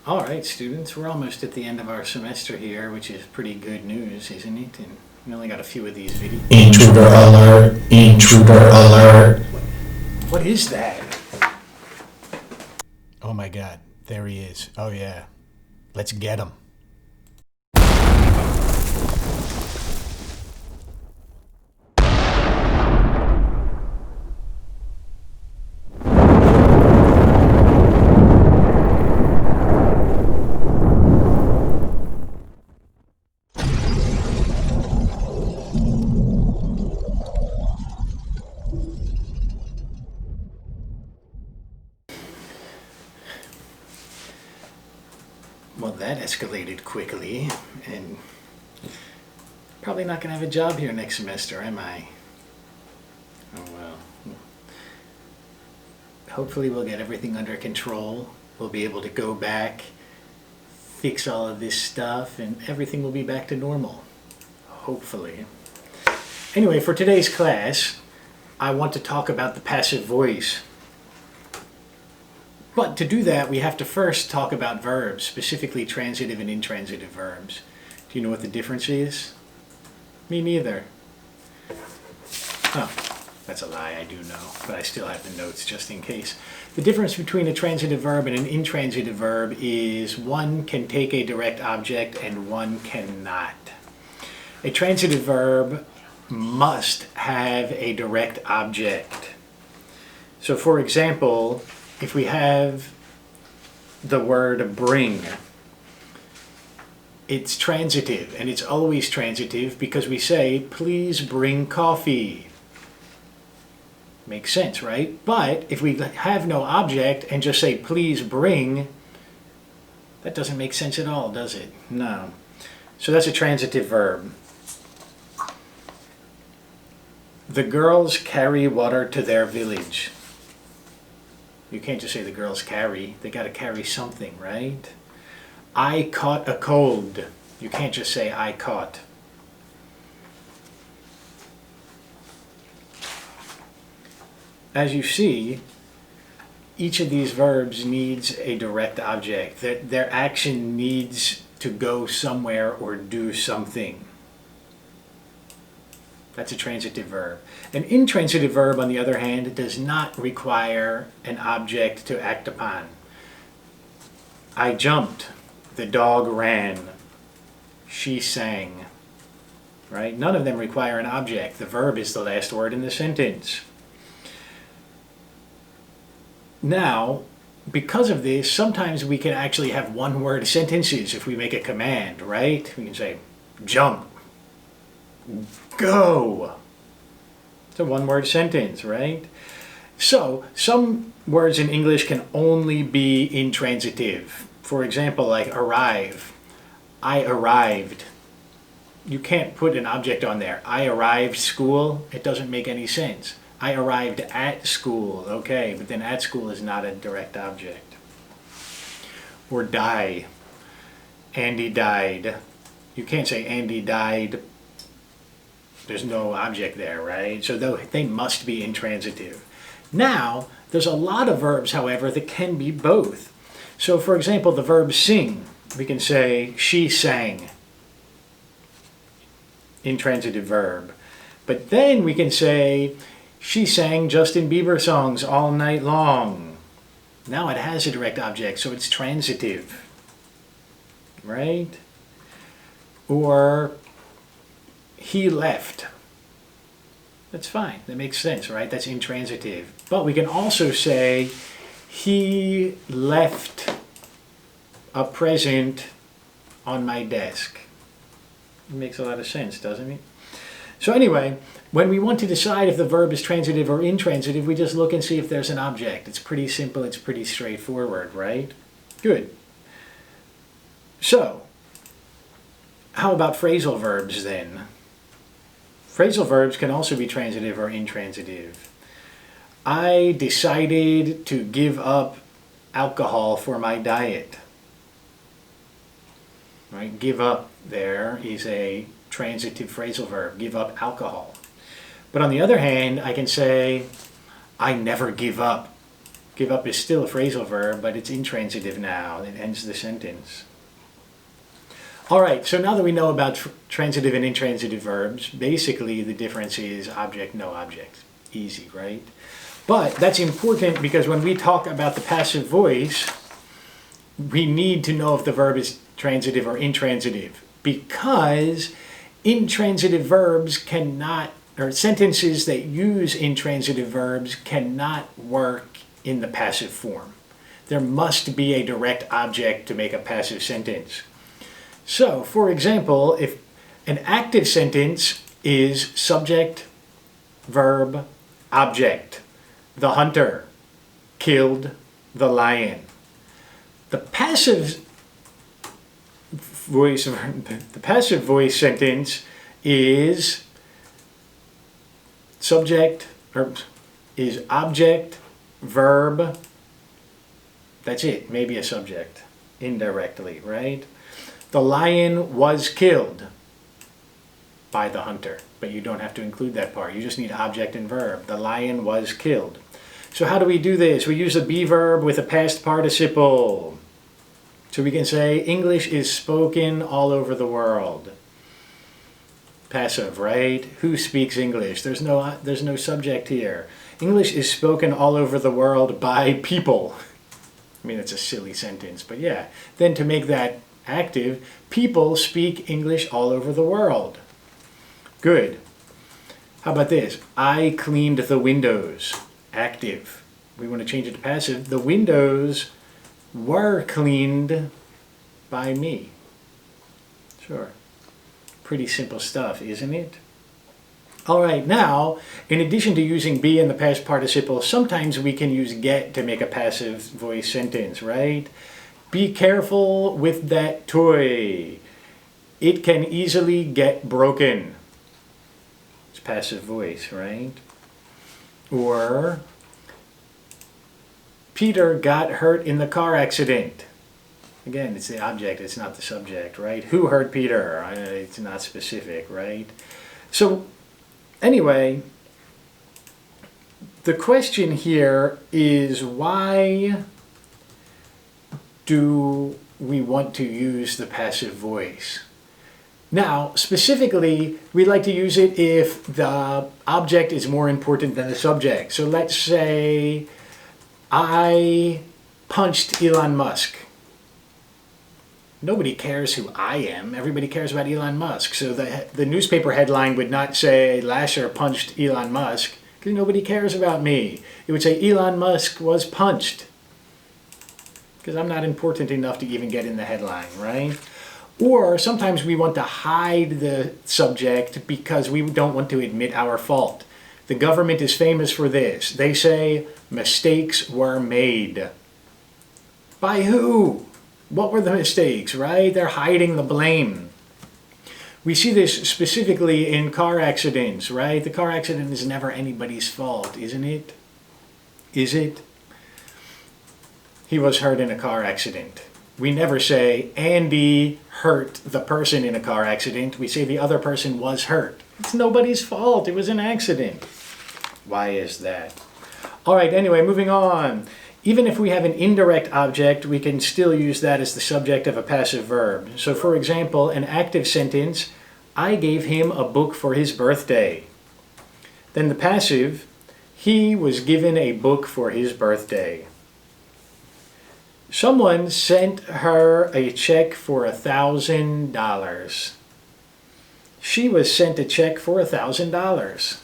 All right, students, we're almost at the end of our semester here, which is pretty good news, isn't it? And we only got a few of these videos. Intruder alert! Intruder alert! What is that? Oh my God, there he is. Oh yeah, let's get him. Well, that escalated quickly, and probably not going to have a job here next semester, am I? Oh well. Hopefully we'll get everything under control. We'll be able to go back, fix all of this stuff, and everything will be back to normal. Hopefully. Anyway, for today's class, I want to talk about the passive voice. But to do that, we have to first talk about verbs, specifically transitive and intransitive verbs. Do you know what the difference is? Me neither. Oh, that's a lie, I do know, but I still have the notes just in case. The difference between a transitive verb and an intransitive verb is one can take a direct object and one cannot. A transitive verb must have a direct object. So for example, if we have the word bring, it's transitive, and it's always transitive because we say, please bring coffee. Makes sense, right? But if we have no object and just say, please bring, that doesn't make sense at all, does it? No. So that's a transitive verb. The girls carry water to their village. You can't just say the girls carry. They got to carry something, right? I caught a cold. You can't just say I caught. As you see, each of these verbs needs a direct object. Their action needs to go somewhere or do something. That's a transitive verb. An intransitive verb, on the other hand, does not require an object to act upon. I jumped. The dog ran. She sang. Right? None of them require an object. The verb is the last word in the sentence. Now, because of this, sometimes we can actually have one-word sentences if we make a command, right? We can say, jump. Go. It's a one-word sentence, right? So, some words in English can only be intransitive. For example, like arrive. I arrived. You can't put an object on there. I arrived school. It doesn't make any sense. I arrived at school. Okay, but then at school is not a direct object. Or die. Andy died. You can't say Andy died. There's no object there, right? So they must be intransitive. Now, there's a lot of verbs, however, that can be both. So, for example, the verb sing. We can say, she sang. Intransitive verb. But then we can say, she sang Justin Bieber songs all night long. Now it has a direct object, so it's transitive. Right? Or he left. That's fine. That makes sense, right? That's intransitive. But we can also say he left a present on my desk. It makes a lot of sense, doesn't it? So anyway, when we want to decide if the verb is transitive or intransitive, we just look and see if there's an object. It's pretty simple. It's pretty straightforward, right? Good. So, how about phrasal verbs then? Phrasal verbs can also be transitive or intransitive. I decided to give up alcohol for my diet. Right? Give up there is a transitive phrasal verb. Give up alcohol. But on the other hand, I can say, I never give up. Give up is still a phrasal verb, but it's intransitive now. It ends the sentence. All right, so now that we know about transitive and intransitive verbs, basically the difference is object, no object. Easy, right? But that's important because when we talk about the passive voice, we need to know if the verb is transitive or intransitive, because intransitive verbs cannot, or sentences that use intransitive verbs cannot work in the passive form. There must be a direct object to make a passive sentence. So, for example, if an active sentence is subject, verb, object. The hunter killed the lion. The passive voice sentence is subject, or is object, verb. That's it, maybe a subject, indirectly, right? The lion was killed by the hunter, but you don't have to include that part. You just need object and verb. The lion was killed. So how do we do this? We use the be verb with a past participle. So we can say, English is spoken all over the world. Passive, right? Who speaks English? There's no subject here. English is spoken all over the world by people. I mean, it's a silly sentence, but yeah. Then to make that active, people speak English all over the world. Good. How about this? I cleaned the windows. Active. We want to change it to passive. The windows were cleaned by me. Sure. Pretty simple stuff, isn't it? All right, now, in addition to using be in the past participle, sometimes we can use get to make a passive voice sentence, right? Be careful with that toy. It can easily get broken. It's passive voice, right? Or, Peter got hurt in the car accident. Again, it's the object, it's not the subject, right? Who hurt Peter? It's not specific, right? So, anyway, the question here is, why do we want to use the passive voice? Now, specifically, we like to use it if the object is more important than the subject. So let's say I punched Elon Musk. Nobody cares who I am. Everybody cares about Elon Musk. So the newspaper headline would not say Lasher punched Elon Musk, because nobody cares about me. It would say Elon Musk was punched, because I'm not important enough to even get in the headline, right? Or sometimes we want to hide the subject because we don't want to admit our fault. The government is famous for this. They say mistakes were made. By who? What were the mistakes, right? They're hiding the blame. We see this specifically in car accidents, right? The car accident is never anybody's fault, isn't it? Is it? He was hurt in a car accident. We never say, Andy hurt the person in a car accident. We say the other person was hurt. It's nobody's fault. It was an accident. Why is that? All right, anyway, moving on. Even if we have an indirect object, we can still use that as the subject of a passive verb. So for example, an active sentence, I gave him a book for his birthday. Then the passive, he was given a book for his birthday. Someone sent her a check for $1,000. She was sent a check for $1,000.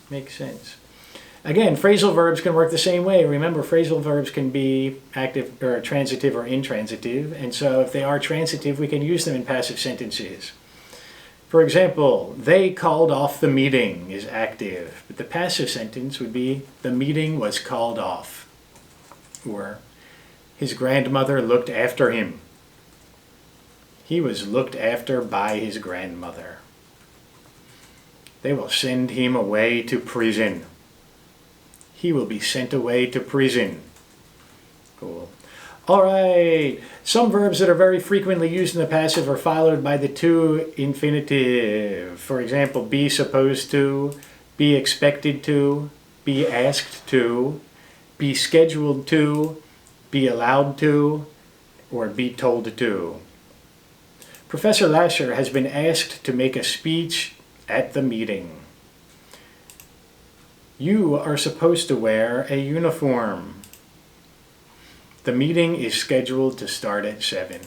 Makes sense. Again, phrasal verbs can work the same way. Remember, phrasal verbs can be active or transitive or intransitive. And so if they are transitive, we can use them in passive sentences. For example, they called off the meeting is active. But the passive sentence would be, the meeting was called off. Or, his grandmother looked after him. He was looked after by his grandmother. They will send him away to prison. He will be sent away to prison. Cool. All right. Some verbs that are very frequently used in the passive are followed by the to infinitive. For example, be supposed to, be expected to, be asked to, be scheduled to, be allowed to, or be told to. Professor Lasher has been asked to make a speech at the meeting. You are supposed to wear a uniform. The meeting is scheduled to start at 7.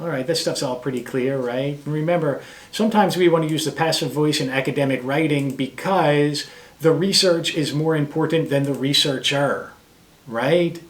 All right, this stuff's all pretty clear, right? Remember, sometimes we want to use the passive voice in academic writing because the research is more important than the researcher, right?